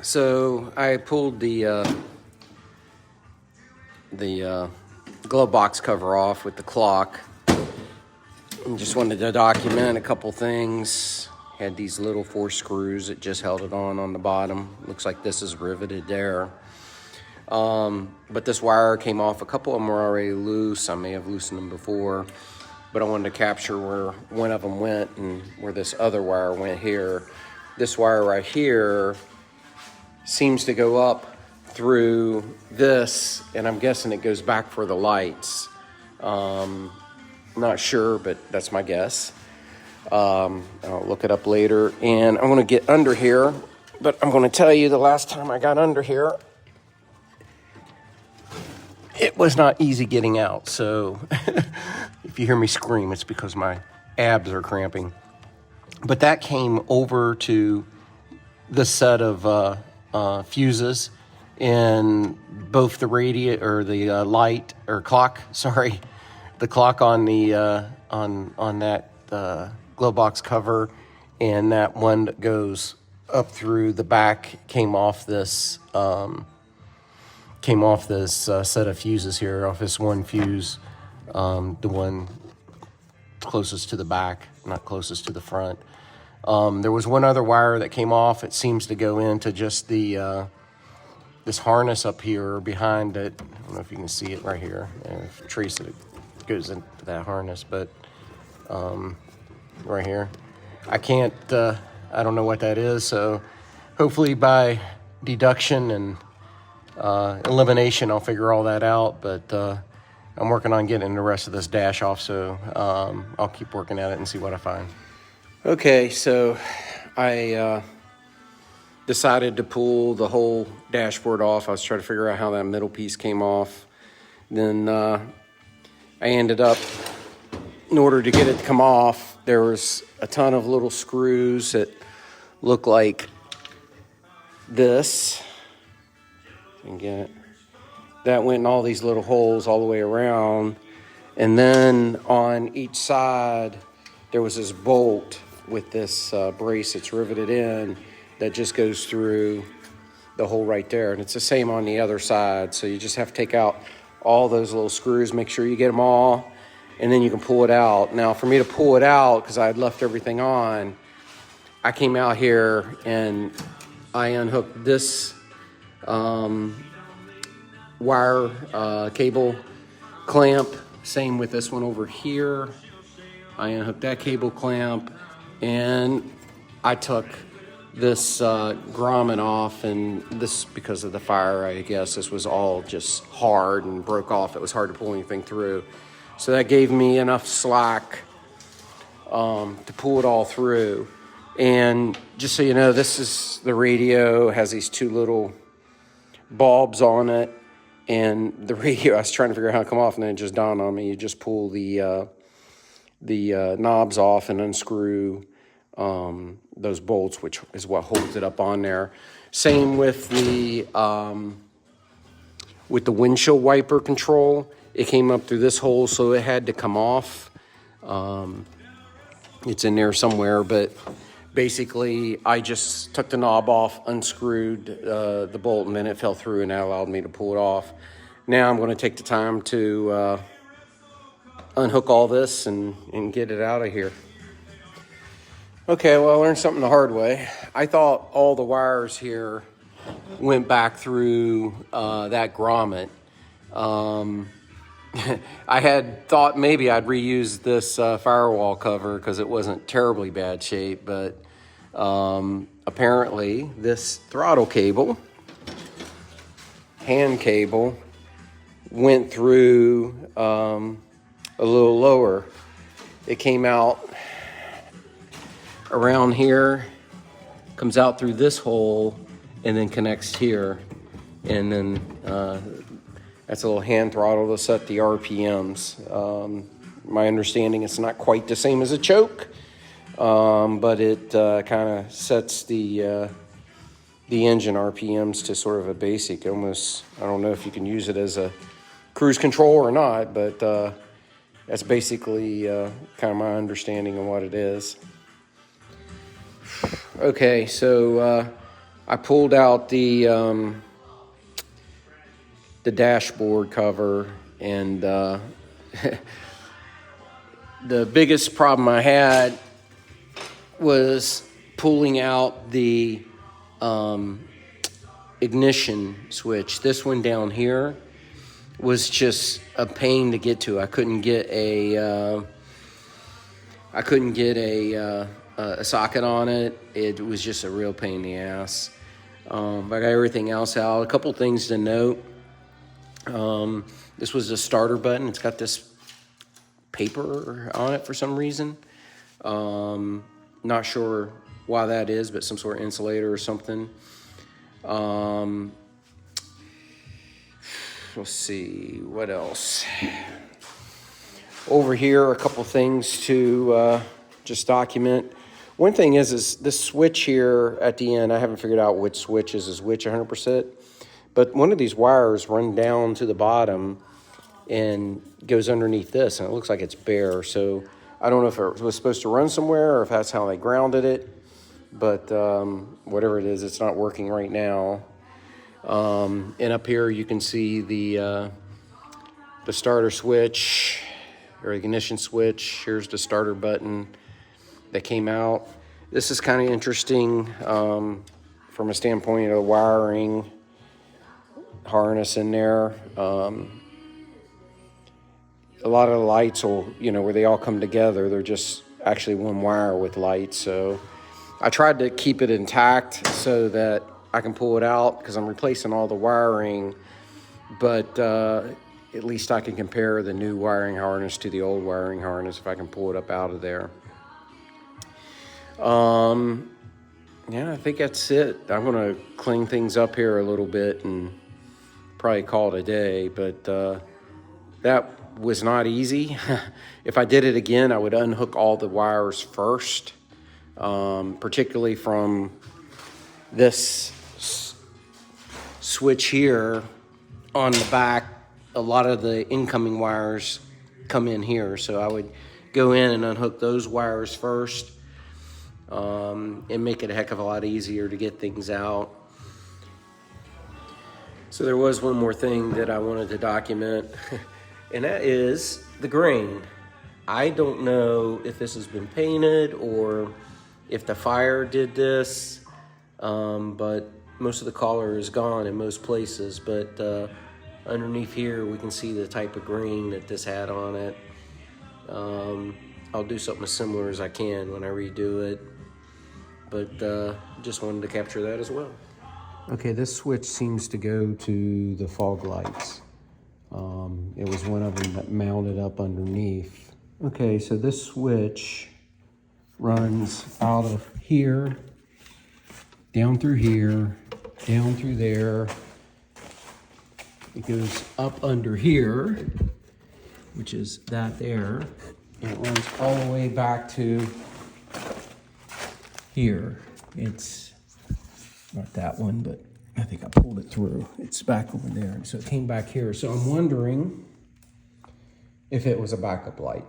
So I pulled the glove box cover off with the clock. And just wanted to document a couple things. Had these little 4 screws that just held it on the bottom. Looks like this is riveted there. But this wire came off. A couple of them were already loose. I may have loosened them before, but I wanted to capture where one of them went and where this other wire went here. This wire right here seems to go up through this, and I'm guessing it goes back for the lights. I'm not sure, but that's my guess. I'll look it up later, and I'm going to get under here, but I'm going to tell you the last time I got under here, it was not easy getting out. So if you hear me scream, it's because my abs are cramping. But that came over to the set of fuses in both the the light or clock. Sorry, the clock on the on that glove box cover, and that one that goes up through the back came off this set of fuses here, off this one fuse, the one closest to the back, not closest to the front. There was one other wire that came off. It seems to go into just the this harness up here behind it. I don't know if you can see it right here. If you trace it, it goes into that harness, but right here. I can't, I don't know what that is, so hopefully by deduction and elimination, I'll figure all that out, but I'm working on getting the rest of this dash off, so I'll keep working at it and see what I find. Okay, so I decided to pull the whole dashboard off. I was trying to figure out how that middle piece came off. Then I ended up, in order to get it to come off, there was a ton of little screws that look like this. You can get it. That went in all these little holes all the way around. And then on each side, there was this bolt with this brace that's riveted in that just goes through the hole right there. And it's the same on the other side. So you just have to take out all those little screws, make sure you get them all, and then you can pull it out. Now, for me to pull it out, because I had left everything on, I came out here and I unhooked this wire cable clamp. Same with this one over here. I unhooked that cable clamp, and I took this grommet off, and this, because of the fire, I guess this was all just hard and broke off. It was hard to pull anything through. So that gave me enough slack to pull it all through. And just so you know, this is the radio, has these 2 little bulbs on it. And the radio, I was trying to figure out how to come off, and then it just dawned on me. You just pull the knobs off and unscrew those bolts, which is what holds it up on there. Same with the windshield wiper control. It came up through this hole, so it had to come off. It's in there somewhere, but basically I just took the knob off, unscrewed the bolt, and then it fell through, and that allowed me to pull it off. Now I'm going to take the time to unhook all this and get it out of here. Okay, well, I learned something the hard way. I thought all the wires here went back through that grommet. I had thought maybe I'd reuse this firewall cover because it wasn't terribly bad shape, but apparently this throttle cable, hand cable, went through a little lower. It came out around here, comes out through this hole, and then connects here. And then that's a little hand throttle to set the RPMs. My understanding, it's not quite the same as a choke, but it kind of sets the engine RPMs to sort of a basic, almost, I don't know if you can use it as a cruise control or not, but that's basically kind of my understanding of what it is. Okay, so I pulled out the dashboard cover, and the biggest problem I had was pulling out the ignition switch. This one down here was just a pain to get to. I couldn't get a socket on it. It was just a real pain in the ass. I got everything else out. A couple things to note. This was a starter button. It's got this paper on it for some reason. Not sure why that is, but some sort of insulator or something. Let's see, what else? Over here, a couple things to just document. One thing is this switch here at the end, I haven't figured out which switch is which 100%, but one of these wires run down to the bottom and goes underneath this, and it looks like it's bare. So I don't know if it was supposed to run somewhere or if that's how they grounded it, but whatever it is, it's not working right now. And up here you can see the starter switch or ignition switch. Here's the starter button that came out. This is kind of interesting from a standpoint of the wiring harness in there. A lot of the lights will, where they all come together, they're just actually one wire with lights. So I tried to keep it intact so that I can pull it out because I'm replacing all the wiring, but at least I can compare the new wiring harness to the old wiring harness if I can pull it up out of there. Yeah, I think that's it. I'm gonna clean things up here a little bit and probably call it a day, but that was not easy. If I did it again, I would unhook all the wires first, particularly from this switch here on the back. A lot of the incoming wires come in here, so I would go in and unhook those wires first, and make it a heck of a lot easier to get things out. So there was one more thing that I wanted to document, and that is the grain. I don't know if this has been painted or if the fire did this, but most of the color is gone in most places, but underneath here we can see the type of grain that this had on it. I'll do something as similar as I can when I redo it, but just wanted to capture that as well. Okay, this switch seems to go to the fog lights. It was one of them that mounted up underneath. Okay, so this switch runs out of here, down through here, down through there. It goes up under here, which is that there, and it runs all the way back to here. It's not that one, but I think I pulled it through. It's back over there, so it came back here. So I'm wondering if it was a backup light.